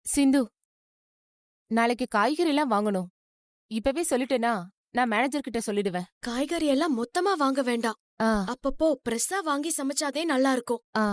சிந்து, நாளைக்கு காய்கறி எல்லாம் வாங்கணும். இப்பவே சொல்லிட்டேனா நான் மேனேஜர் கிட்ட சொல்லிடுவேன். காய்கறி எல்லாம் மொத்தமா வாங்க வேண்டாம். ஆ அப்பப்போ பிரஸ்ஸா வாங்கி சமைச்சாதே நல்லா இருக்கும். ஆ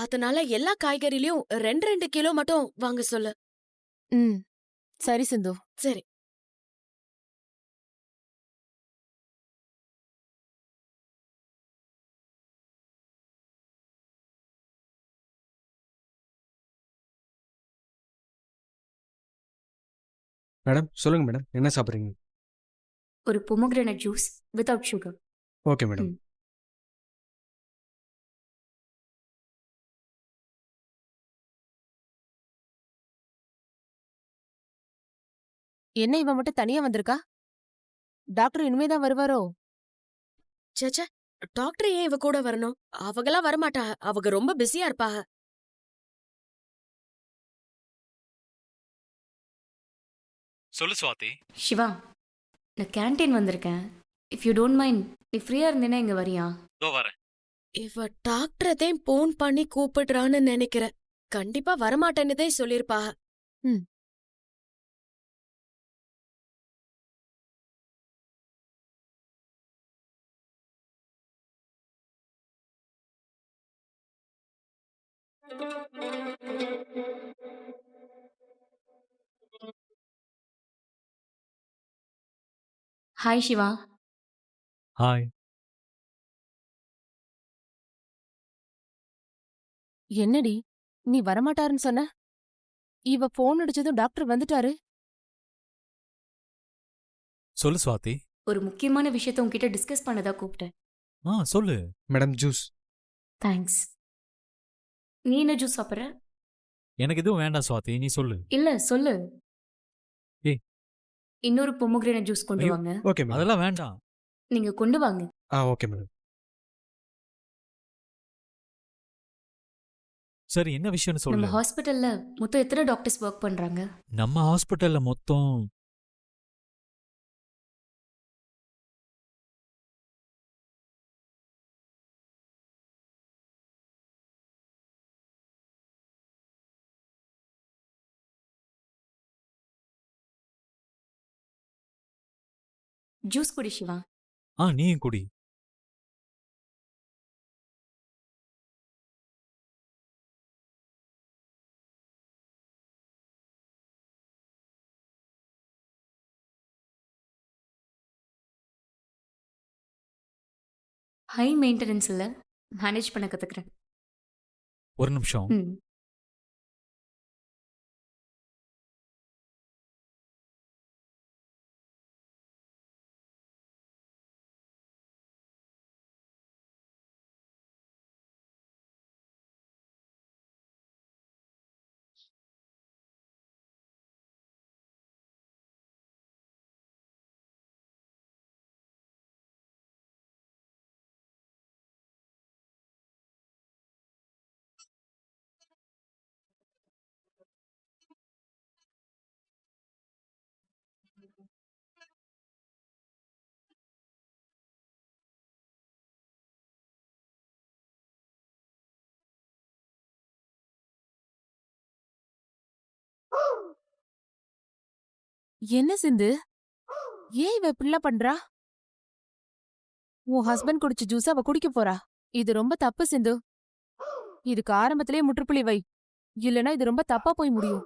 அதனால எல்லா காய்கறிலயும் 2 கிலோ மட்டும் வாங்க சொல்லு. ம் சரி சிந்து. சரி. மேடம் சொல்லுங்க மேடம், என்ன சாப்பிட்றீங்க? ஒரு pomegranate juice without sugar. Okay madam. என்ன இவன் மட்டும் தனியா வந்திருக்கா? டாக்டர் இனிமேதான் வருவாரோ? சேச்சே, டாக்டர் ஏன் இவ கூட வரணும்? அவங்கெல்லாம் வரமாட்டாக. அவங்க ரொம்ப பிஸியா இருப்பாக. சொல்லு சுவாதி. சிவா, நான் கேண்டீன் வந்திருக்கேன். இஃப் யூ டோன்ட் மைண்ட், நீ ஃப்ரீயா இருந்தேன்னா இங்க வரியா? இதோ வரேன். இவ டாக்டரதையும் போன் பண்ணி கூப்பிடுறான்னு நினைக்கிறேன். கண்டிப்பா வரமாட்டேன்னுதே சொல்லிருப்பாக. ஹாய் சிவா. ஹாய். என்னடி நீ வரமாட்டாருன்னு சொன்ன? இவ போன் அடிச்சதும் டாக்டர் வந்துட்டாரு. சொல்லு சுவாதி. ஒரு முக்கியமான விஷயத்த உன்கிட்ட டிஸ்கஸ் பண்ணதா கூப்பிட்டேன். சொல்லு. Madam juice. தேங்க்ஸ். நீ என்ன ஜூஸ் சாப்பிட்ற? எனக்கு எதுவும் வேண்டாம் சுவாதி, நீ சொல்லு. இல்ல சொல்லு. ஏய். இன்னொரு பொமோகிரானட் ஜூஸ் கொண்டு ஐயோ. வாங்க. Okay madam. அதெல்லாம் வேண்டாம். நீங்க கொண்டு வாங்க. Okay madam. சரி, என்ன விஷயம்னு நம்ம சொல்லு. ஹாஸ்பிட்டல்ல மொத்தம் எத்தனை டாக்டர்ஸ் ஒர்க் பண்றாங்க? நம்ம ஹாஸ்பிட்டல்ல மொத்தம் ஜூஸ் குடி சிவா. நீயும் குடி. ஹை மெயின்டெனன்ஸ் இல்ல, மேனேஜ் பண்ண கத்துக்கிறேன். ஒரு நிமிஷம். ம். என்ன சிந்து, ஏன் இவ இப்படிலாம் பண்றா? உன் ஹஸ்பண்ட் குடிச்ச ஜூஸ் அவ குடிக்க போறா. இது ரொம்ப தப்பு சிந்து. இதுக்கு ஆரம்பத்திலேயே முற்றுப்புள்ளி வை, இல்லனா இது ரொம்ப தப்பா போய் முடியும்.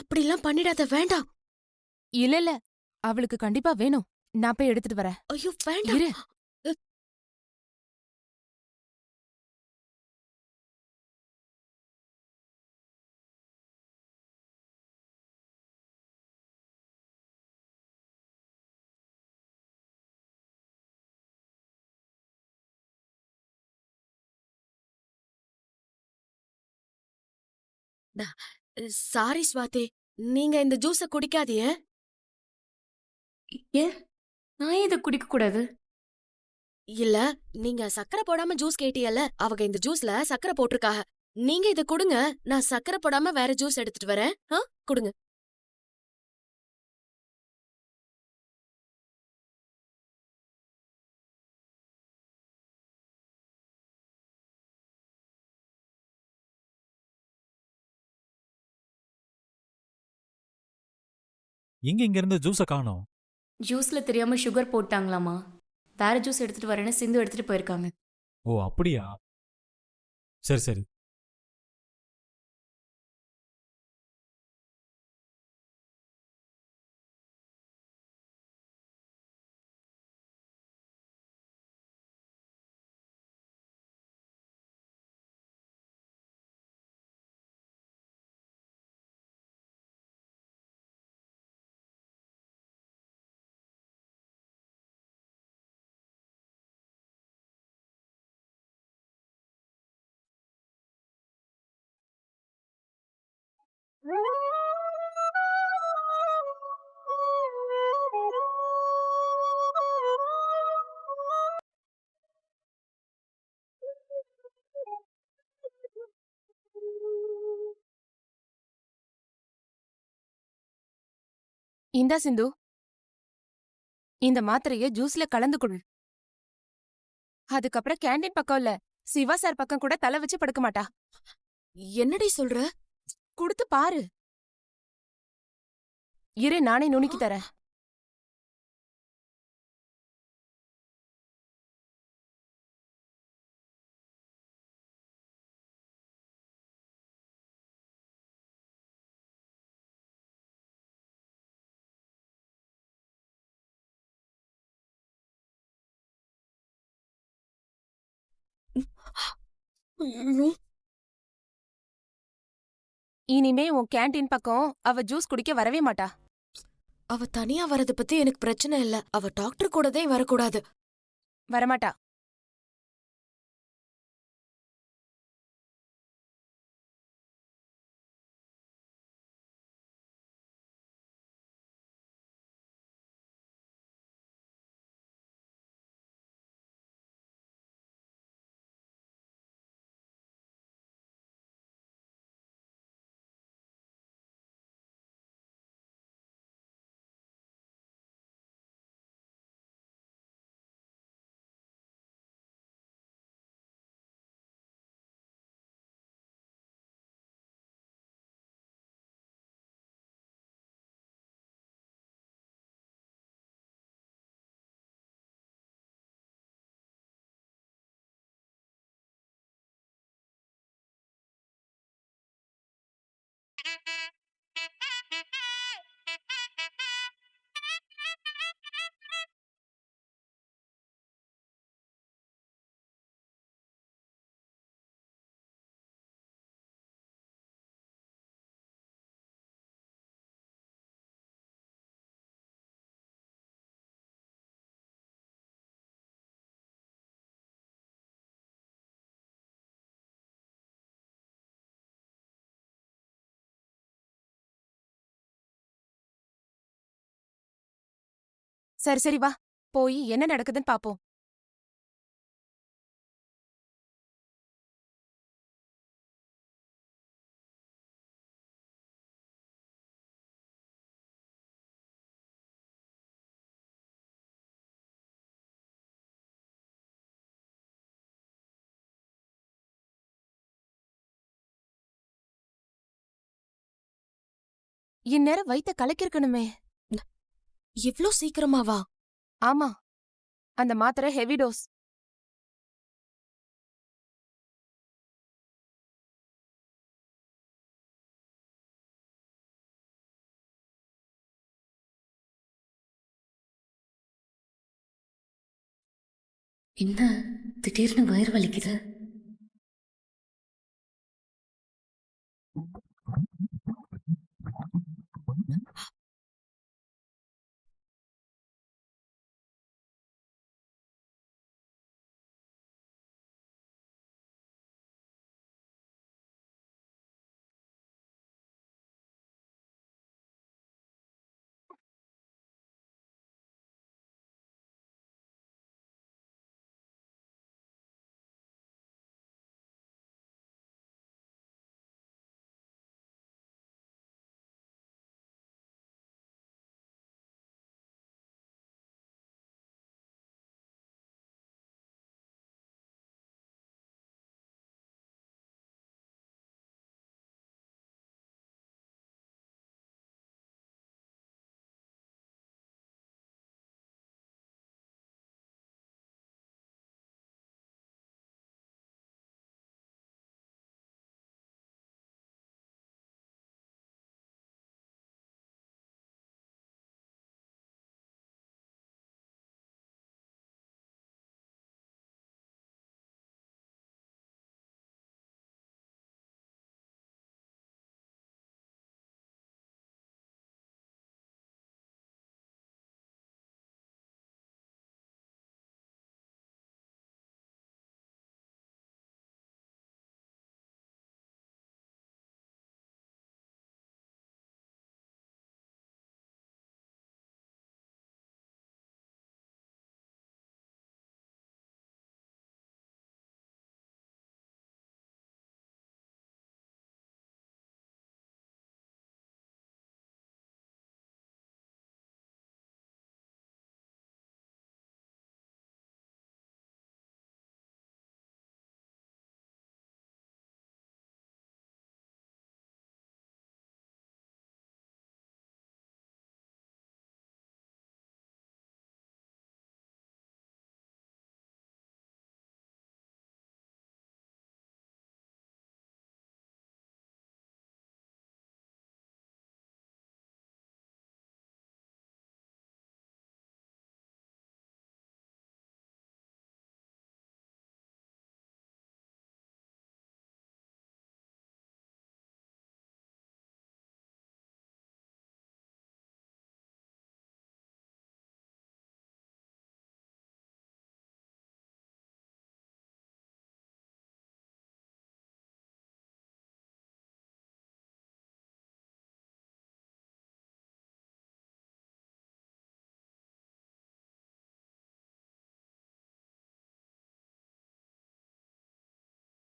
அப்படிலாம் பண்ணிடாத, வேண்டாம். இல்ல இல்ல, அவளுக்கு கண்டிப்பா வேணும். நான் போய் எடுத்துட்டு வரேன். ஐயோ வேண்டாம். இரு. சாரி ஸ்வாதி, நீங்க இந்த ஜூஸ குடிக்காதீய. ஏன் நான் ஏன் இதை குடிக்க கூடாது? இல்ல, நீங்க சக்கரை போடாம ஜூஸ் கேட்டியல்ல, அவங்க இந்த ஜூஸ்ல சக்கரை போட்டிருக்காக. நீங்க இத குடுங்க, நான் சக்கரை போடாம வேற ஜூஸ் எடுத்துட்டு வரேன். குடுங்க. எங்க இங்க இருந்து ஜூஸை காணோம்? ஜூஸ்ல தெரியாம சுகர் போட்டாங்களாமா. வேற ஜூஸ் எடுத்துட்டு வரேன்னு சிந்து எடுத்துட்டு போயிருக்காங்க. ஓ அப்படியா? சரி சரி. இந்தா சிந்து, இந்த மாத்திரைய ஜூஸ்ல கலந்து குடு. அதுக்கப்புறம் கேண்டீன் பக்கம் இல்ல, சிவா சார் பக்கம் கூட தலை வச்சு படுக்க மாட்டா. என்னடி சொல்ற? குடுத்து பாரு. இரு, நானே நுணுக்கி தரேன். ஐயோ, இனிமே உன் கேண்டீன் பக்கம் அவ ஜூஸ் குடிக்க வரவே மாட்டா. அவ தனியா வரத பத்தி எனக்கு பிரச்சனை இல்ல. அவ டாக்டர் கூடதே வரக்கூடாது. வரமாட்டா. சரி சரி, வா போய் என்ன நடக்குதுன்னு பாப்போம். இந்நேரம் வயித்த கலக்கிருக்கணுமே. இவ்ளோ சீக்கிரமாவா? ஆமா, அந்த மாத்திரை ஹெவி டோஸ். என்ன திடீர்னு வயிறு வலிக்குது?